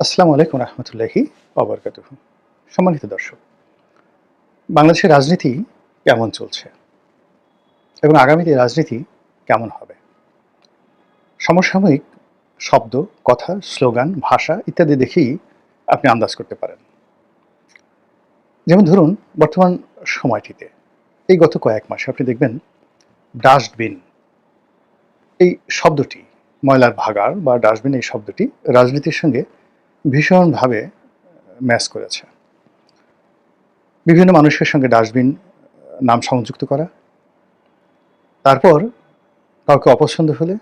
আসসালামু আলাইকুম রহমতুল্লাহি ওয়া বারাকাতুহু। সম্মানিত দর্শক, বাংলাদেশের রাজনীতি কেমন চলছে এবং আগামীতে রাজনীতি কেমন হবে? সমসাময়িক শব্দ, কথা, স্লোগান, ভাষা ইত্যাদি দেখেই আপনি আন্দাজ করতে পারেন। যেমন ধরুন, বর্তমান সময়টিতে এই গত কয়েক মাসে আপনি দেখবেন ডাস্টবিন এই শব্দটি, ময়লার ভাগাড় বা ডাস্টবিন এই শব্দটি রাজনীতির সঙ্গে ভীষণভাবে ম্যাচ করেছে। বিভিন্ন মানুষের সঙ্গে ডাস্টবিন নাম সংযুক্ত করা, তারপর কাউকে অপছন্দ হলে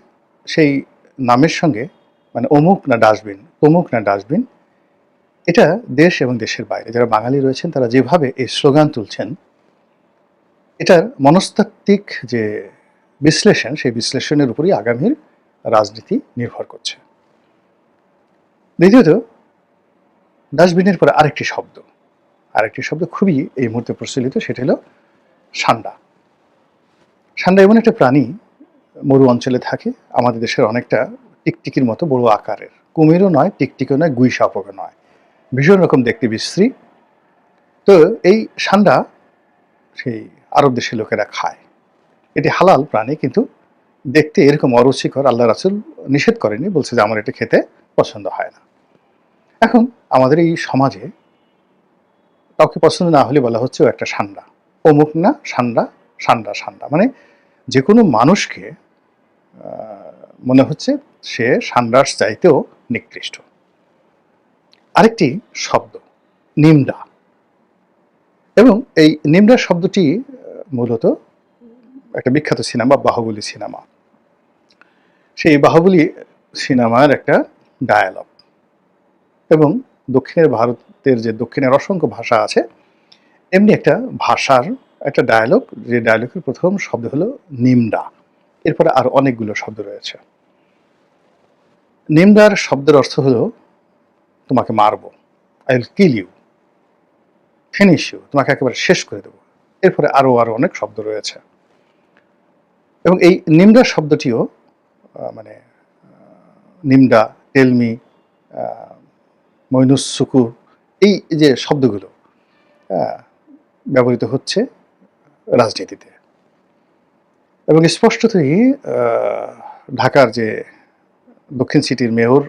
সেই নামের সঙ্গে মানে অমুক না ডাস্টবিন, তমুক না ডাস্টবিন, এটা দেশ এবং দেশের বাইরে যারা বাঙালি রয়েছেন তারা যেভাবে এই স্লোগান তুলছেন, এটার মনস্তাত্ত্বিক যে বিশ্লেষণ, সেই বিশ্লেষণের উপরই আগামীর রাজনীতি নির্ভর করছে। দ্বিতীয়ত, ডাস্টবিনের পরে আরেকটি শব্দ খুবই এই মুহূর্তে প্রচলিত, সেটা হলো সান্ডা। সান্ডা এমন একটা প্রাণী, মরু অঞ্চলে থাকে, আমাদের দেশের অনেকটা টিকটিকির মতো বড় আকারের, কুমিরও নয়, টিকটিকিও নয়, গুই সাপও নয়, ভীষণ রকম দেখতে বিশ্রী। তো এই সান্ডা সেই আরব দেশের লোকেরা খায়। এটি হালাল প্রাণী, কিন্তু দেখতে এরকম অরুচিকর, আল্লাহ রাসূল নিষেধ করেনি, বলছে যে আমার এটা খেতে পছন্দ হয় না। এখন আমাদের এই সমাজে কাউকে পছন্দ না হলে বলা হচ্ছে ও একটা সান্ডা, অমুক না সান্ডা, সান্ডা সান্ডা, মানে যে কোনো মানুষকে মনে হচ্ছে সে সান্ডার চাইতেও নিকৃষ্ট। আরেকটি শব্দ নিমডা, এবং এই নিমডা শব্দটি মূলত একটা বিখ্যাত সিনেমা বাহুবলী সিনেমা, সেই বাহুবলী সিনেমার একটা ডায়ালগ, এবং দক্ষিণের ভারতের যে দক্ষিণের অসংখ্য ভাষা আছে এমনি একটা ভাষার একটা ডায়ালগ, যে ডায়ালগের প্রথম শব্দ হলো নিমডা, এরপরে আরো অনেকগুলো শব্দ রয়েছে। নিমডার শব্দের অর্থ হলো তোমাকে মারবো, I will kill you, finish you, তোমাকে একেবারে শেষ করে দেবো। এরপরে আরো অনেক শব্দ রয়েছে, এবং এই নিমডা শব্দটিও মানে নিমডা, টেলমি, মইনুস সুকু, এই যে শব্দগুলো ব্যবহৃত হচ্ছে রাজনীতিতে। এবং স্পষ্টতই ঢাকার যে দক্ষিণ সিটির মেয়র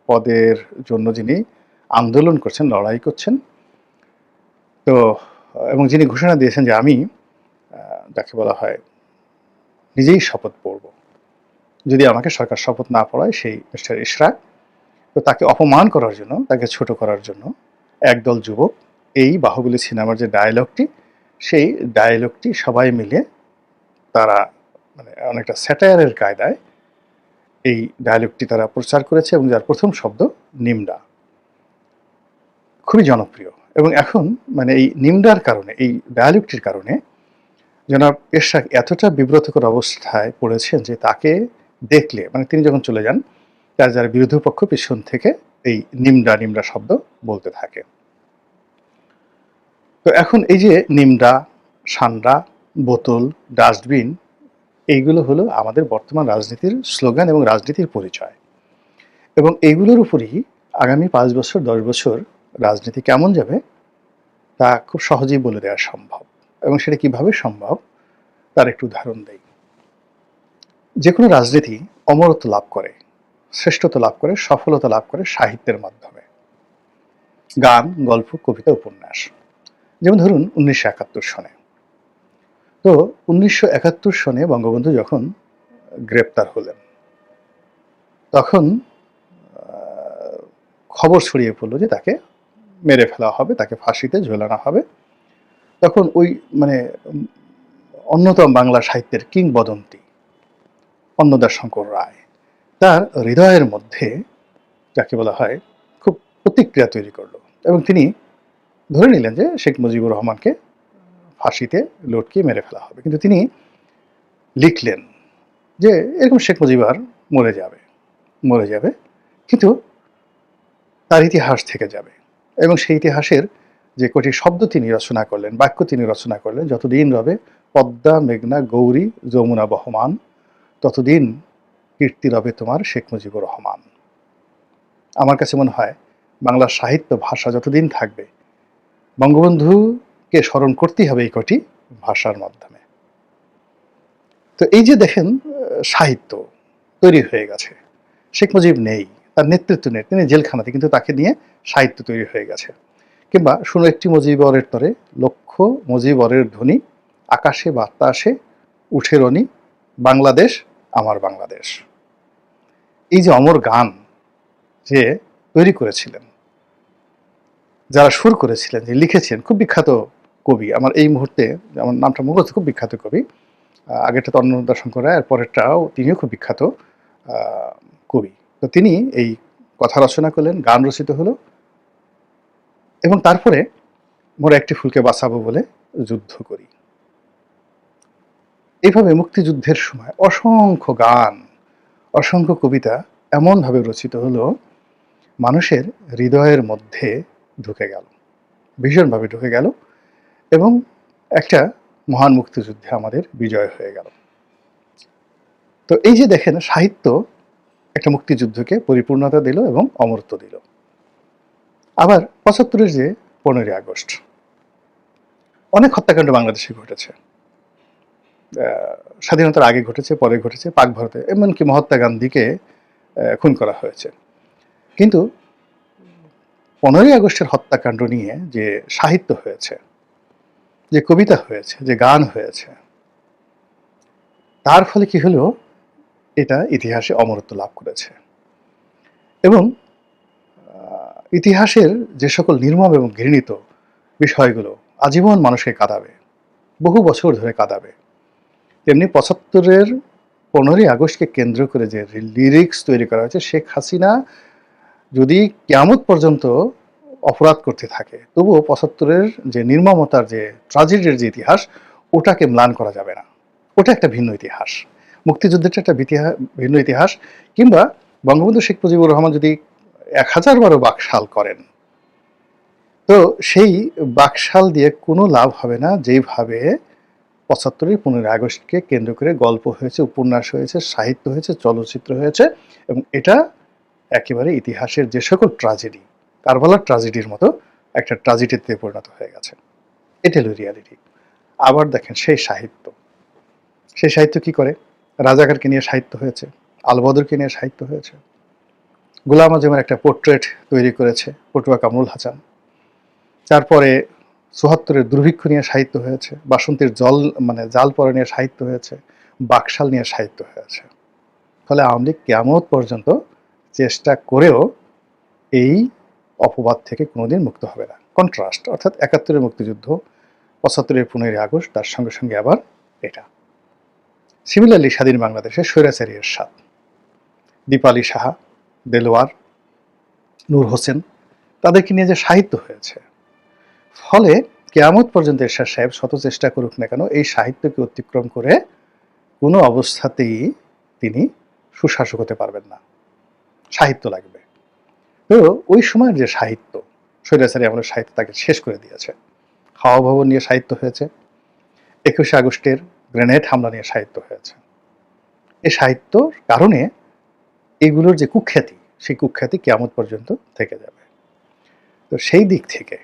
পদের জন্য যিনি আন্দোলন করছেন, লড়াই করছেন, তো এবং যিনি ঘোষণা দিয়েছেন যে আমি যাকে বলা হয় নিজেই শপথ পড়ব, যদি আমাকে সরকার শপথ না পড়ায়, সেই মিস্টার ইশরাক, তো তাকে অপমান করার জন্য, তাকে ছোট করার জন্য একদল যুবক এই বাহুবলী সিনেমার যে ডায়ালগটি, সেই ডায়ালগটি সবাই মিলে তারা মানে অনেকটা স্যাটায়ারের কায়দায় এই ডায়ালগটি তারা প্রচার করেছে, এবং যার প্রথম শব্দ নিমডা, খুবই জনপ্রিয়। এবং এখন মানে এই নিমডার কারণে, এই ডায়ালগটির কারণে জনাব এরশাদ এতটা বিব্রতকর অবস্থায় পড়েছেন যে তাকে দেখলে, মানে তিনি যখন চলে যান, তার যারা বিরোধী পক্ষ পিছন থেকে এই নিমডা নিমডা শব্দ বলতে থাকে। তো এখন এই যে নিমডা, সান্ডা, বোতল, ডাস্টবিন, এইগুলো হলো আমাদের বর্তমান রাজনীতির স্লোগান এবং রাজনীতির পরিচয়। এবং এইগুলোর উপরই আগামী 5 বছর 10 বছর রাজনীতি কেমন যাবে তা খুব সহজেই বলে দেওয়া সম্ভব। এবং সেটা কিভাবে সম্ভব তার একটু উদাহরণ দেই। যে কোনো রাজনীতি অমরত্ব লাভ করে, শ্রেষ্ঠত্ব লাভ করে, সফলতা লাভ করে সাহিত্যের মাধ্যমে, গান, গল্প, কবিতা, উপন্যাস। যেমন ধরুন 1971 সনে, তো 1971 সনে বঙ্গবন্ধু যখন গ্রেপ্তার হলেন, তখন খবর ছড়িয়ে পড়লো যে তাকে মেরে ফেলা হবে, তাকে ফাঁসিতে ঝোলানো হবে। তখন ওই মানে অন্যতম বাংলা সাহিত্যের কিংবদন্তি অন্নদাশঙ্কর রায়, তার হৃদয়ের মধ্যে যাকে বলা হয় খুব প্রতিক্রিয়া তৈরি করলো, এবং তিনি ধরে নিলেন যে শেখ মুজিবুর রহমানকে ফাঁসিতে লটকিয়ে মেরে ফেলা হবে। কিন্তু তিনি লিখলেন যে এরকম শেখ মুজিবুর মরে যাবে, কিন্তু তার ইতিহাস থেকে যাবে। এবং সেই ইতিহাসের যে কটি শব্দ তিনি রচনা করলেন, বাক্য তিনি রচনা করলেন, যতদিন রবে পদ্মা, মেঘনা, গৌরী, যমুনা বহমান, ততদিন কীর্তি রবে তোমার শেখ মুজিবুর রহমান। আমার কাছে মনে হয় বাংলা সাহিত্য ভাষা যতদিন থাকবে বঙ্গবন্ধুকে স্মরণ করতেই হবে এই কটি ভাষার মাধ্যমে। তো এই যে দেখেন সাহিত্য তৈরি হয়ে গেছে, শেখ মুজিব নেই, তার নেতৃত্ব নেই, তিনি জেলখানাতে, কিন্তু তাকে নিয়ে সাহিত্য তৈরি হয়ে গেছে। কিংবা শুনো একটি মুজিবরের তরে লক্ষ মুজিবরের ধ্বনি, আকাশে বাতাসে উঠে রনি, বাংলাদেশ আমার বাংলাদেশ। এই যে অমর গান যে তৈরি করেছিলেন, যারা সুর করেছিলেন, যে লিখেছেন, খুব বিখ্যাত কবি, আমার এই মুহূর্তে আমার নামটা মুখস্থ, খুব বিখ্যাত কবি, আগেরটা তো অন্নদা শঙ্কর রায়, আর পরেরটাও তিনিও খুব বিখ্যাত কবি। তো তিনি এই কথা রচনা করলেন, গান রচিত হলো, এবং তারপরে মোরা একটি ফুলকে বাঁচাবো বলে যুদ্ধ করি। এইভাবে মুক্তিযুদ্ধের সময় অসংখ্য গান, অসংখ্য কবিতা এমনভাবে রচিত হলো, মানুষের হৃদয়ের মধ্যে ঢুকে গেল, ভীষণভাবে ঢুকে গেল, এবং একটা মহান মুক্তিযুদ্ধে আমাদের বিজয় হয়ে গেল। তো এই যে দেখেন, সাহিত্য একটা মুক্তিযুদ্ধকে পরিপূর্ণতা দিল এবং অমরত্ব দিল। আবার ৭৫-এর যে ১৫ই আগস্ট, অনেক হত্যাকাণ্ড বাংলাদেশে ঘটেছে, স্বাধীনতার আগে ঘটেছে, পরে ঘটেছে, পাক ভারতে, এমনকি মহাত্মা গান্ধীকে খুন করা হয়েছে। কিন্তু ১৫ই আগস্টের হত্যাকাণ্ড নিয়ে যে সাহিত্য হয়েছে, যে কবিতা হয়েছে, যে গান হয়েছে, তার ফলে কি হলো, এটা ইতিহাসে অমরত্ব লাভ করেছে। এবং ইতিহাসের যে সকল নির্মম এবং ঘৃণিত বিষয়গুলো আজীবন মানুষকে কাঁদাবে, বহু বছর ধরে কাঁদাবে, তেমনি ৭৫-এর ১৫ই আগস্টকে কেন্দ্র করে যে লিরিক্স তৈরি করা হয়েছে, শেখ হাসিনা যদি কিয়ামত পর্যন্ত অপরাধ করতে থাকে, তবুও ৭৫-এর যে নির্মমতার, যে ট্র্যাজেডির যে ইতিহাস, ওটাকে ম্লান করা যাবে না। ওটা একটা ভিন্ন ইতিহাস, মুক্তিযুদ্ধেরটা একটা ভিন্ন ইতিহাস। কিংবা বঙ্গবন্ধু শেখ মুজিবুর রহমান যদি ১০০০ বারও বাকশাল করেন, তো সেই বাকশাল দিয়ে কোনো লাভ হবে না, যেইভাবে ৭৫-এর ১৫ই আগস্টকে কেন্দ্র করে গল্প হয়েছে, উপন্যাস হয়েছে, সাহিত্য হয়েছে, চলচ্চিত্র হয়েছে, এবং এটা একেবারে ইতিহাসের যে সকল ট্র্যাজেডি, কারবালার ট্র্যাজেডির মতো একটা ট্র্যাজেডিতে পরিণত হয়ে গেছে। এটা হলো রিয়ালিটি। আবার দেখেন সেই সাহিত্য কি করে, রাজাকারকে নিয়ে সাহিত্য হয়েছে, আলবদরকে নিয়ে সাহিত্য হয়েছে, গোলাম আজমের একটা পোর্ট্রেট তৈরি করেছে পটুয়া কামরুল হাসান, তারপরে ৭৪-এর দুর্ভিক্ষ নিয়ে সাহিত্য হয়েছে, বাসন্তীর জাল পরা নিয়ে সাহিত্য হয়েছে, বাকশাল নিয়ে সাহিত্য হয়েছে। ফলে আওয়ামী লীগ কিয়ামত পর্যন্ত চেষ্টা করেও এই অপবাদ থেকে কোনোদিন মুক্ত হবে না। কন্ট্রাস্ট, অর্থাৎ ৭১-এর মুক্তিযুদ্ধ, ৭৫-এর ১৫ই আগস্ট, তার সঙ্গে সঙ্গে আবার এটা। সিমিলারলি স্বাধীন বাংলাদেশের স্বৈরাচারী এরশাদ, দীপালি সাহা, দেলোয়ার, নূর হোসেন, তাদেরকে নিয়ে যে সাহিত্য হয়েছে, ফলে কিয়ামত পর্যন্ত এরশাদ সাহেব শত চেষ্টা করুক না কেন, এই সাহিত্যকে অতিক্রম করে কোনো অবস্থাতেই তিনি সুশাসক হতে পারবেন না, সাহিত্য লাগবে। তো ওই সময়ের যে সাহিত্য, স্বৈরাচারী আমলের সাহিত্য তাকে শেষ করে দিয়েছে। হাওয়া ভবন নিয়ে সাহিত্য হয়েছে, ২১শে আগস্টের গ্রেনেড হামলা নিয়ে সাহিত্য হয়েছে। এই সাহিত্যর কারণে এগুলোর যে কুখ্যাতি, সেই কুখ্যাতি কিয়ামত পর্যন্ত থেকে যাবে। তো সেই দিক থেকে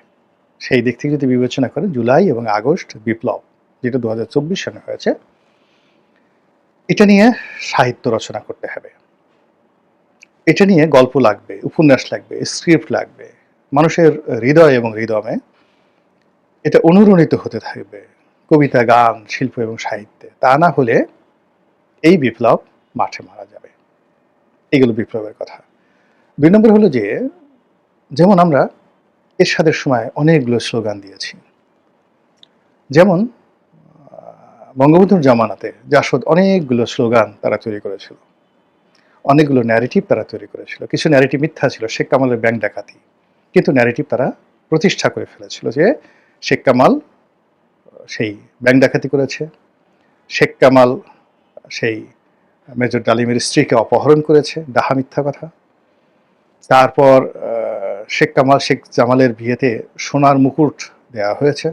যদি বিবেচনা করেন, জুলাই এবং আগস্ট বিপ্লব, যেটা ২০২৪ সালে হয়েছে, এটা নিয়ে সাহিত্য রচনা করতে হবে, এটা নিয়ে গল্প লাগবে, উপন্যাস লাগবে, স্ক্রিপ্ট লাগবে, মানুষের হৃদয় এবং হৃদয়ে এটা অনুরণিত হতে থাকবে, কবিতা, গান, শিল্প এবং সাহিত্যে। তা না হলে এই বিপ্লব মাঠে মারা যাবে। এগুলো বিপ্লবের কথা। ২ নম্বর হলো যে, যেমন আমরা এরশাদের সময় অনেকগুলো স্লোগান দিয়েছি, যেমন বঙ্গবন্ধুর জামানাতে জাসদ অনেকগুলো স্লোগান তারা তৈরি করেছিল, অনেকগুলো ন্যারেটিভ তারা তৈরি করেছিল। কিছু ন্যারেটিভ মিথ্যা ছিল, শেখ কামালের ব্যাংক ডাকাতি, কিন্তু ন্যারেটিভ তারা প্রতিষ্ঠা করে ফেলেছিল যে শেখ কামাল সেই ব্যাংক ডাকাতি করেছে, শেখ কামাল সেই মেজর ডালিমের স্ত্রীকে অপহরণ করেছে, ডাহা মিথ্যা কথা। তারপর শেখ কামাল শেখ জামালের বিয়েতে সোনার মুকুট দেওয়া হয়েছে।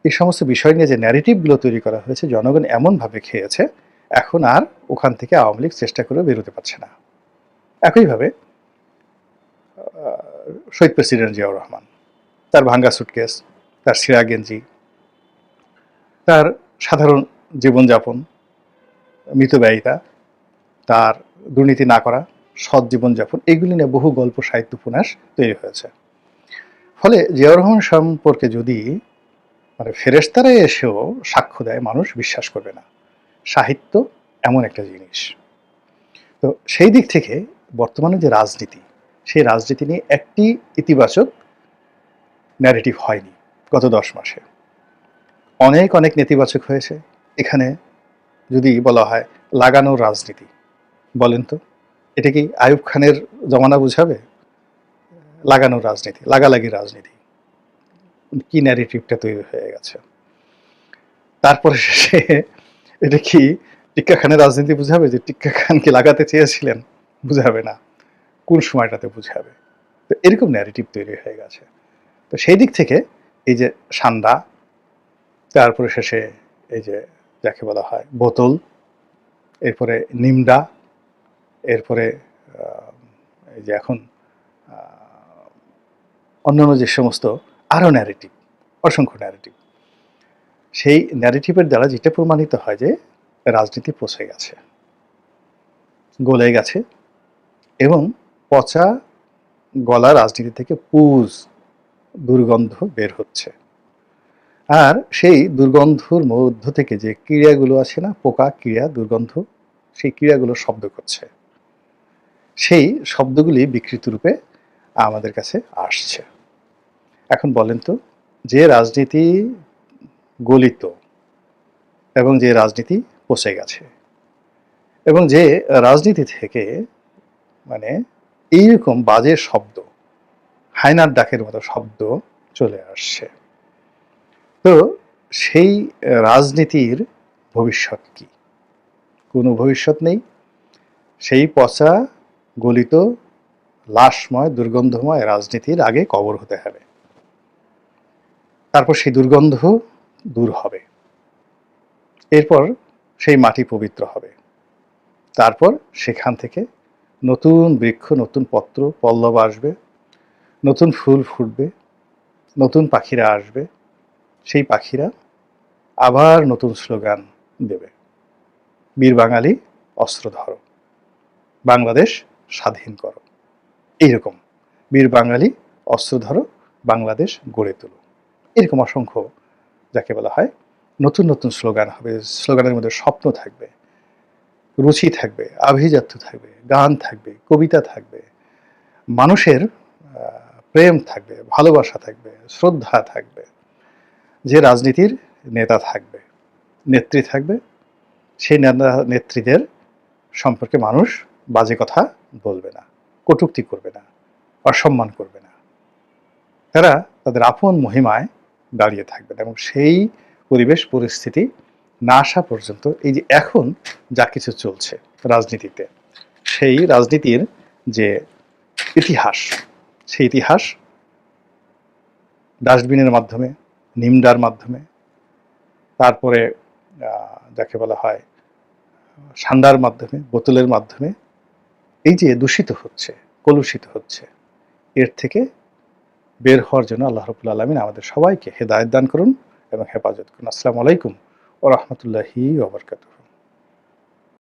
এই সমস্ত বিষয় নিয়ে যে ন্যারেটিভগুলো তৈরি করা হয়েছে, জনগণ এমনভাবে খেয়েছে, এখন আর ওখান থেকে আওয়ামী লীগ চেষ্টা করে বেরোতে পারছে না। একইভাবে শহীদ প্রেসিডেন্ট জিয়াউর রহমান, তার ভাঙ্গা সুটকেস, তার ছেঁড়া গেঞ্জি, তার সাধারণ জীবনযাপন, মিতব্যয়িতা, তার দুর্নীতি না করা সৎ জীবনযাপন, এগুলি নিয়ে বহু গল্প, সাহিত্য, উপন্যাস তৈরি হয়েছে। ফলে জিয়াউর রহমান সম্পর্কে যদি মানে ফেরেশতারা এসেও সাক্ষ্য দেয়, মানুষ বিশ্বাস করবে না। সাহিত্য এমন একটা জিনিস। তো সেই দিক থেকে বর্তমানে যে রাজনীতি, সেই রাজনীতি নিয়ে একটি ইতিবাচক ন্যারেটিভ হয়নি গত 10 মাসে। অনেক অনেক নেতিবাচক হয়েছে। এখানে যদি বলা হয় লাগানোর রাজনীতি, বলেন তো এটা কি আইয়ুব খানের জমানা বুঝাবে? লাগানোর রাজনীতি, লাগালাগি রাজনীতি, কি ন্যারেটিভটা তৈরি হয়ে গেছে। তারপরে শেষে এটা কি টিক্কা খানের রাজনীতি বুঝাবে, যে টিক্কা খান কি লাগাতে চেয়েছিলেন? বুঝাবে না। কোন সময়টাতে বুঝাবে? তো এরকম ন্যারেটিভ তৈরি হয়ে গেছে। তো সেই দিক থেকে এই যে সান্ডা, তারপরে শেষে এই যে যাকে বলা হয় বোতল, এরপরে নিমডা, এরপরে এই যে এখন অন্যান্য যে সমস্ত আরও ন্যারেটিভ, অসংখ্য ন্যারেটিভ, সেই ন্যারেটিভের দ্বারা যেটা প্রমাণিত হয় যে রাজনীতি পচে গেছে, গলে গেছে, এবং পচা গলা রাজনীতি থেকে পুজ দুর্গন্ধ বের হচ্ছে। আর সেই দুর্গন্ধর মধ্য থেকে যে ক্রিয়াগুলো আছে না, পোকা, ক্রিয়া, দুর্গন্ধ, সেই ক্রিয়াগুলো শব্দ করছে। সেই শব্দগুলি বিকৃত রূপে আমাদের কাছে আসছে। এখন বলেন তো, যে রাজনীতি গলিত এবং যে রাজনীতি পচে গেছে এবং যে রাজনীতি থেকে মানে এইরকম বাজে শব্দ, হায়নার ডাকের মতো শব্দ চলে আসছে, তো সেই রাজনীতির ভবিষ্যৎ কি? কোনো ভবিষ্যৎ নেই। সেই পচা গলিত লাশময় দুর্গন্ধময় রাজনীতির আগে কবর হতে হবে, তারপর সেই দুর্গন্ধ দূর হবে, এরপর সেই মাটি পবিত্র হবে, তারপর সেখান থেকে নতুন বৃক্ষ, নতুন পত্র পল্লব আসবে, নতুন ফুল ফুটবে, নতুন পাখিরা আসবে, সেই পাখিরা আবার নতুন স্লোগান দেবে, বীর বাঙালি অস্ত্র ধরো, বাংলাদেশ স্বাধীন করো। এইরকম বীর বাঙালি অস্ত্র ধরো, বাংলাদেশ গড়ে তোলো, এরকম অসংখ্য যাকে বলা হয় নতুন নতুন স্লোগান হবে। স্লোগানের মধ্যে স্বপ্ন থাকবে, রুচি থাকবে, আভিজাত্য থাকবে, গান থাকবে, কবিতা থাকবে, মানুষের প্রেম থাকবে, ভালোবাসা থাকবে, শ্রদ্ধা থাকবে। যে রাজনীতির নেতা থাকবে, নেত্রী থাকবে, সেই নেতা নেত্রীদের সম্পর্কে মানুষ বাজে কথা বলবে না, কটূক্তি করবে না, অসম্মান করবে না। তারা তাদের আপন মহিমায় দাঁড়িয়ে থাকবেন, এবং সেই পরিবেশ পরিস্থিতি না আসা পর্যন্ত এই যে এখন যা কিছু চলছে রাজনীতিতে, সেই রাজনীতির যে ইতিহাস, সেই ইতিহাস ডাস্টবিনের মাধ্যমে, নিমডার মাধ্যমে, তারপরে যাকে বলা হয় সান্ডার মাধ্যমে, বোতলের মাধ্যমে এই যে দূষিত হচ্ছে, কলুষিত হচ্ছে, এর থেকে বের হওয়ার জন্য আল্লাহ রাব্বুল আলামিন আমাদের সবাইকে হেদায়েত দান করুন এবং হেফাজত করুন। আসসালামু আলাইকুম ওয়া রাহমাতুল্লাহি ওয়া বারাকাতুহু।